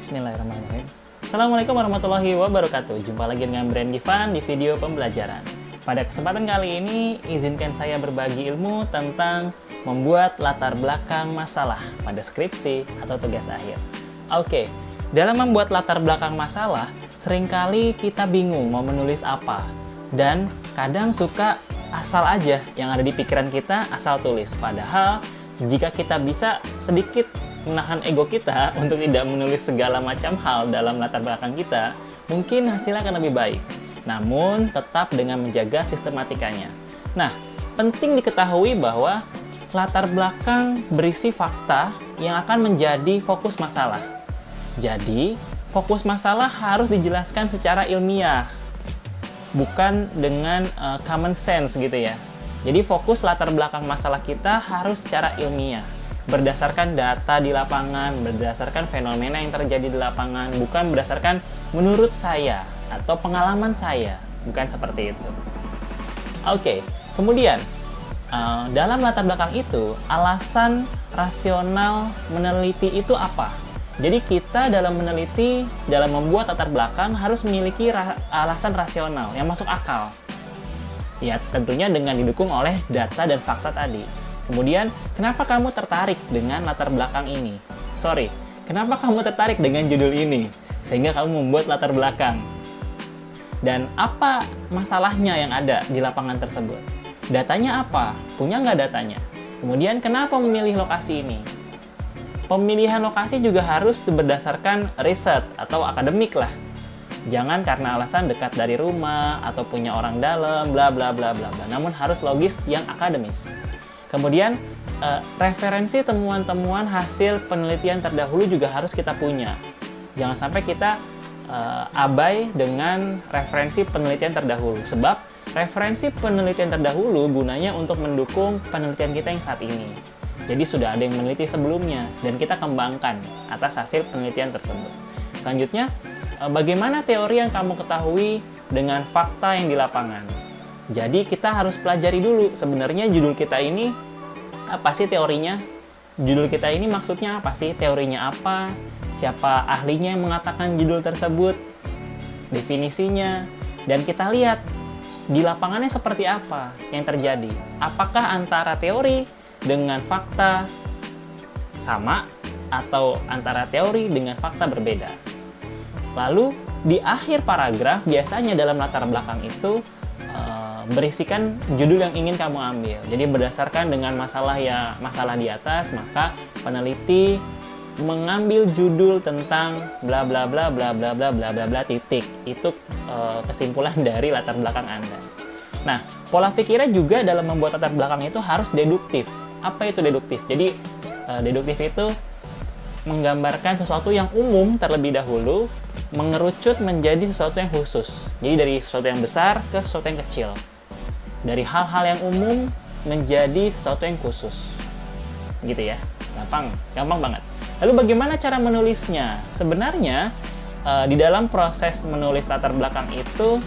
Bismillahirrahmanirrahim. Assalamualaikum warahmatullahi wabarakatuh. Jumpa lagi dengan Brand Givan di video pembelajaran. Pada kesempatan kali ini, izinkan saya berbagi ilmu tentang membuat latar belakang masalah pada skripsi atau tugas akhir. Oke, dalam membuat latar belakang masalah, seringkali kita bingung mau menulis apa. Dan kadang suka asal aja yang ada di pikiran kita, asal tulis. Padahal, jika kita bisa sedikit menahan ego kita untuk tidak menulis segala macam hal dalam latar belakang kita, mungkin hasilnya akan lebih baik. Namun, tetap dengan menjaga sistematikanya. Nah, penting diketahui bahwa latar belakang berisi fakta yang akan menjadi fokus masalah. Jadi, fokus masalah harus dijelaskan secara ilmiah, bukan dengan common sense gitu ya. Jadi, fokus latar belakang masalah kita harus secara ilmiah, berdasarkan data di lapangan, berdasarkan fenomena yang terjadi di lapangan, bukan berdasarkan menurut saya atau pengalaman saya, bukan seperti itu. Oke, kemudian dalam latar belakang itu, alasan rasional meneliti itu apa? Jadi kita dalam meneliti, dalam membuat latar belakang harus memiliki alasan rasional yang masuk akal. Ya, tentunya dengan didukung oleh data dan fakta tadi. Kemudian, kenapa kamu tertarik dengan latar belakang ini? Kenapa kamu tertarik dengan judul ini? Sehingga kamu membuat latar belakang. Dan apa masalahnya yang ada di lapangan tersebut? Datanya apa? Punya nggak datanya? Kemudian, kenapa memilih lokasi ini? Pemilihan lokasi juga harus berdasarkan riset atau akademik lah. Jangan karena alasan dekat dari rumah atau punya orang dalam, bla bla bla bla bla. Namun harus logis yang akademis. Kemudian, referensi temuan-temuan hasil penelitian terdahulu juga harus kita punya. Jangan sampai kita abai dengan referensi penelitian terdahulu. Sebab, referensi penelitian terdahulu gunanya untuk mendukung penelitian kita yang saat ini. Jadi, sudah ada yang meneliti sebelumnya, dan kita kembangkan atas hasil penelitian tersebut. Selanjutnya, bagaimana teori yang kamu ketahui dengan fakta yang di lapangan? Jadi kita harus pelajari dulu sebenarnya judul kita ini apa sih teorinya? Judul kita ini maksudnya apa sih? Teorinya apa? Siapa ahlinya yang mengatakan judul tersebut? Definisinya. Dan kita lihat di lapangannya seperti apa yang terjadi. Apakah antara teori dengan fakta sama atau antara teori dengan fakta berbeda? Lalu di akhir paragraf biasanya dalam latar belakang itu berisikan judul yang ingin kamu ambil. Jadi berdasarkan dengan masalah di atas, maka peneliti mengambil judul tentang bla bla bla bla bla bla bla bla bla titik. Itu kesimpulan dari latar belakang Anda. Nah, pola pikirnya juga dalam membuat latar belakang itu harus deduktif. Apa itu deduktif? Jadi deduktif itu menggambarkan sesuatu yang umum terlebih dahulu, mengerucut menjadi sesuatu yang khusus. Jadi dari sesuatu yang besar ke sesuatu yang kecil. Dari hal-hal yang umum menjadi sesuatu yang khusus. Gitu ya. Gampang banget. Lalu bagaimana cara menulisnya? Sebenarnya di dalam proses menulis latar belakang itu,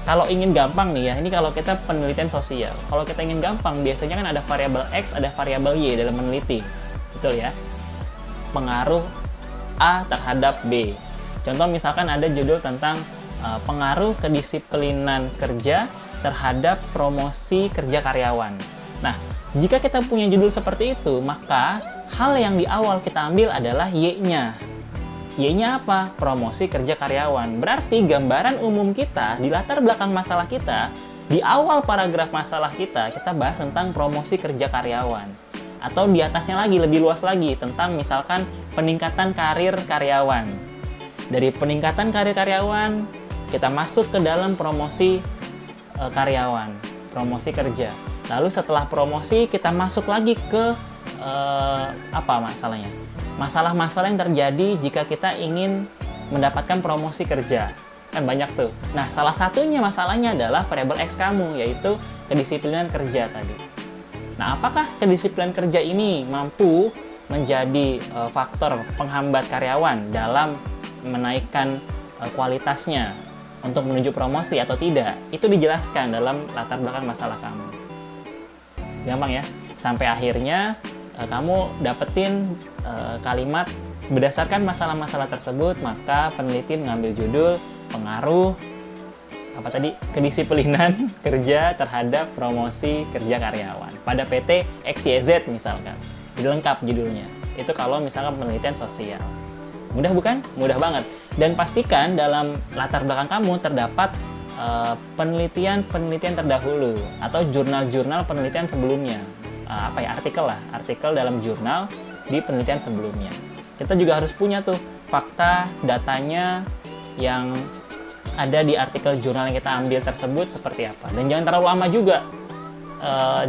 kalau ingin gampang nih ya, ini kalau kita penelitian sosial. Kalau kita ingin gampang, biasanya kan ada variabel X, ada variabel Y dalam meneliti. Betul ya? Pengaruh A terhadap B. Contoh misalkan ada judul tentang pengaruh kedisiplinan kerja terhadap promosi kerja karyawan. Nah, jika kita punya judul seperti itu, maka hal yang di awal kita ambil adalah Y-nya. Y-nya apa? Promosi kerja karyawan. Berarti gambaran umum kita di latar belakang masalah kita, di awal paragraf masalah kita bahas tentang promosi kerja karyawan. Atau di atasnya lagi, lebih luas lagi, tentang misalkan peningkatan karir karyawan. Dari peningkatan karir karyawan, kita masuk ke dalam promosi karyawan, promosi kerja. Lalu setelah promosi, kita masuk lagi ke apa masalahnya? Masalah-masalah yang terjadi jika kita ingin mendapatkan promosi kerja. Kan banyak tuh. Nah, salah satunya masalahnya adalah variabel X kamu, yaitu kedisiplinan kerja tadi. Nah, apakah kedisiplinan kerja ini mampu menjadi faktor penghambat karyawan dalam menaikkan kualitasnya untuk menuju promosi atau tidak? Itu dijelaskan dalam latar belakang masalah kamu. Gampang ya? Sampai akhirnya kamu dapetin kalimat Berdasarkan masalah-masalah tersebut, maka peneliti mengambil judul pengaruh kedisiplinan kerja terhadap promosi kerja karyawan pada PT XYZ misalkan. Jadi lengkap judulnya. Itu kalau misalkan penelitian sosial. Mudah bukan? Mudah banget. Dan pastikan dalam latar belakang kamu terdapat penelitian terdahulu atau jurnal-jurnal penelitian sebelumnya. Artikel dalam jurnal di penelitian sebelumnya. Kita juga harus punya tuh fakta, datanya yang ada di artikel jurnal yang kita ambil tersebut seperti apa. Dan jangan terlalu lama juga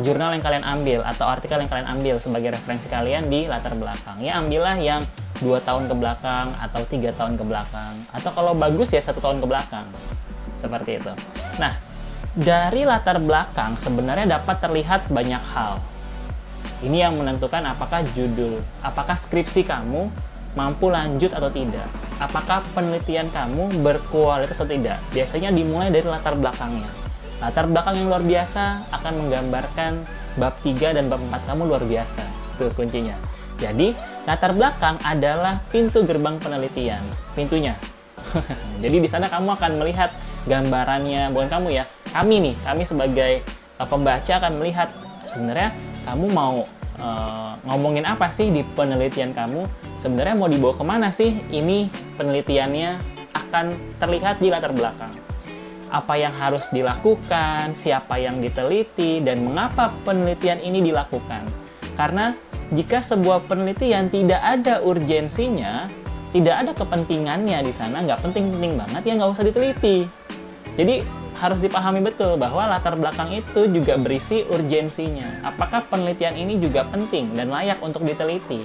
jurnal yang kalian ambil atau artikel yang kalian ambil sebagai referensi kalian di latar belakang. Ya ambillah yang 2 tahun ke belakang atau 3 tahun ke belakang. Atau kalau bagus ya 1 tahun ke belakang. Seperti itu. Nah, dari latar belakang sebenarnya dapat terlihat banyak hal. Ini yang menentukan apakah skripsi kamu mampu lanjut atau tidak. Apakah penelitian kamu berkualitas atau tidak. Biasanya dimulai dari latar belakangnya. Latar belakang yang luar biasa akan menggambarkan bab 3 dan bab 4 kamu luar biasa. Itu kuncinya. Jadi, latar belakang adalah pintu gerbang penelitian. Pintunya. Jadi di sana kamu akan melihat gambarannya, bukan kamu ya. Kami sebagai pembaca akan melihat sebenarnya kamu mau ngomongin apa sih di penelitian kamu, sebenarnya mau dibawa kemana sih, ini penelitiannya akan terlihat di latar belakang. Apa yang harus dilakukan, siapa yang diteliti, dan mengapa penelitian ini dilakukan. Karena jika sebuah penelitian tidak ada urgensinya, tidak ada kepentingannya di sana, nggak penting-penting banget, ya nggak usah diteliti. Jadi harus dipahami betul bahwa latar belakang itu juga berisi urgensinya. Apakah penelitian ini juga penting dan layak untuk diteliti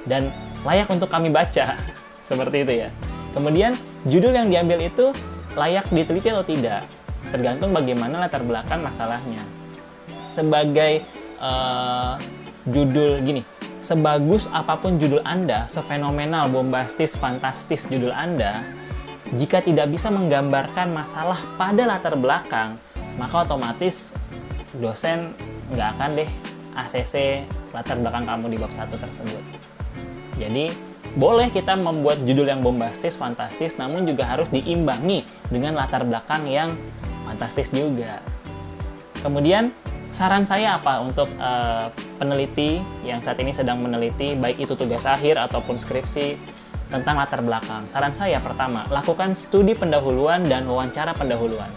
dan layak untuk kami baca, seperti itu ya. Kemudian judul yang diambil itu layak diteliti atau tidak, tergantung bagaimana latar belakang masalahnya. Sebagai judul gini, sebagus apapun judul Anda, sefenomenal, bombastis, fantastis judul Anda, jika tidak bisa menggambarkan masalah pada latar belakang, maka otomatis dosen nggak akan deh ACC latar belakang kamu di bab 1 tersebut. Jadi, boleh kita membuat judul yang bombastis, fantastis, namun juga harus diimbangi dengan latar belakang yang fantastis juga. Kemudian, saran saya apa untuk peneliti yang saat ini sedang meneliti, baik itu tugas akhir ataupun skripsi, tentang latar belakang. Saran saya pertama, lakukan studi pendahuluan dan wawancara pendahuluan.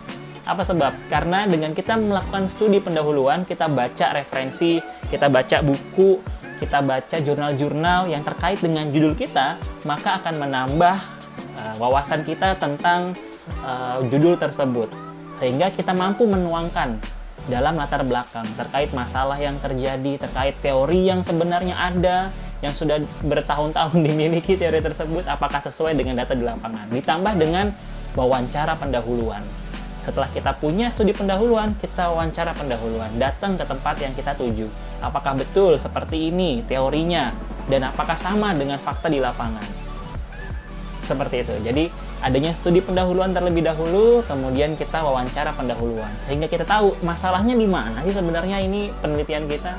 Apa sebab? Karena dengan kita melakukan studi pendahuluan, kita baca referensi, kita baca buku, kita baca jurnal-jurnal yang terkait dengan judul kita, maka akan menambah wawasan kita tentang judul tersebut. Sehingga kita mampu menuangkan dalam latar belakang terkait masalah yang terjadi, terkait teori yang sebenarnya ada, yang sudah bertahun-tahun dimiliki teori tersebut, apakah sesuai dengan data di lapangan. Ditambah dengan wawancara pendahuluan. Setelah kita punya studi pendahuluan, kita wawancara pendahuluan. Datang ke tempat yang kita tuju. Apakah betul seperti ini teorinya, dan apakah sama dengan fakta di lapangan. Seperti itu. Jadi, adanya studi pendahuluan terlebih dahulu, kemudian kita wawancara pendahuluan. Sehingga kita tahu masalahnya di mana sih sebenarnya ini penelitian kita.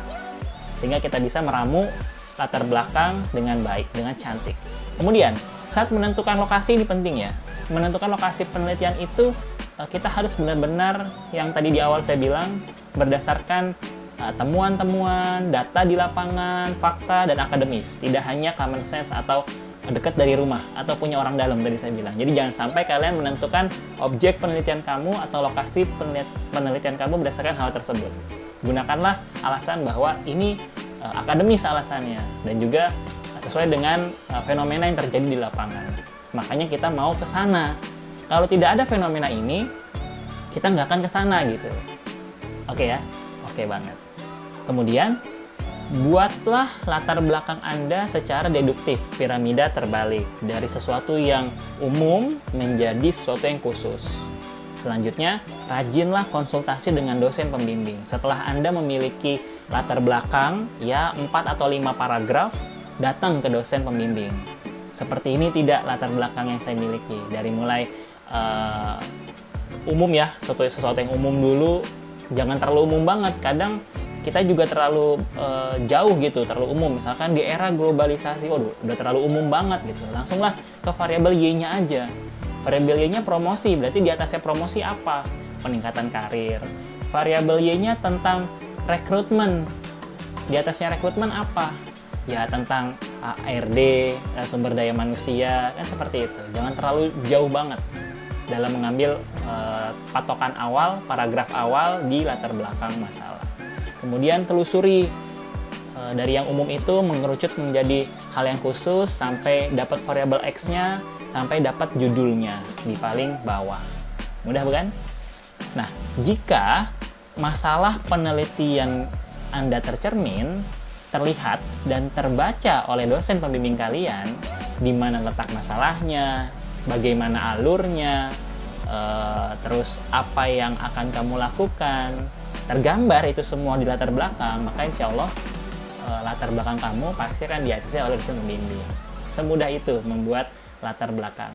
Sehingga kita bisa meramu latar belakang dengan baik, dengan cantik. Kemudian, saat menentukan lokasi ini penting ya. Menentukan lokasi penelitian itu, kita harus benar-benar, yang tadi di awal saya bilang, berdasarkan temuan-temuan, data di lapangan, fakta, dan akademis. Tidak hanya common sense atau dekat dari rumah, atau punya orang dalam tadi saya bilang. Jadi jangan sampai kalian menentukan objek penelitian kamu atau lokasi penelitian kamu berdasarkan hal tersebut. Gunakanlah alasan bahwa ini akademis alasannya dan juga sesuai dengan fenomena yang terjadi di lapangan. Makanya kita mau ke sana. Kalau tidak ada fenomena ini, kita nggak akan ke sana gitu. Oke ya? Oke banget. Kemudian, buatlah latar belakang Anda secara deduktif, piramida terbalik, dari sesuatu yang umum menjadi sesuatu yang khusus. Selanjutnya, rajinlah konsultasi dengan dosen pembimbing. Setelah Anda memiliki latar belakang, ya 4 atau 5 paragraf, datang ke dosen pembimbing. Seperti ini tidak latar belakang yang saya miliki. Dari mulai umum ya, sesuatu yang umum dulu, jangan terlalu umum banget. Kadang kita juga terlalu jauh gitu, terlalu umum. Misalkan di era globalisasi, waduh, udah terlalu umum banget gitu. Langsunglah ke variabel Y-nya aja. Variabel Y-nya promosi, berarti di atasnya promosi apa? Peningkatan karir. Variabel Y-nya tentang rekrutmen. Di atasnya rekrutmen apa? Ya tentang ARD, sumber daya manusia, kan seperti itu. Jangan terlalu jauh banget dalam mengambil patokan awal, paragraf awal di latar belakang masalah. Kemudian telusuri dari yang umum itu mengerucut menjadi hal yang khusus sampai dapat variabel X-nya, sampai dapat judulnya di paling bawah. Mudah bukan? Nah, jika masalah penelitian Anda tercermin, terlihat dan terbaca oleh dosen pembimbing kalian, di mana letak masalahnya, bagaimana alurnya, terus apa yang akan kamu lakukan, tergambar itu semua di latar belakang, maka insya Allah latar belakang kamu pasti akan diakses oleh dosen pembimbing. Semudah itu membuat latar belakang.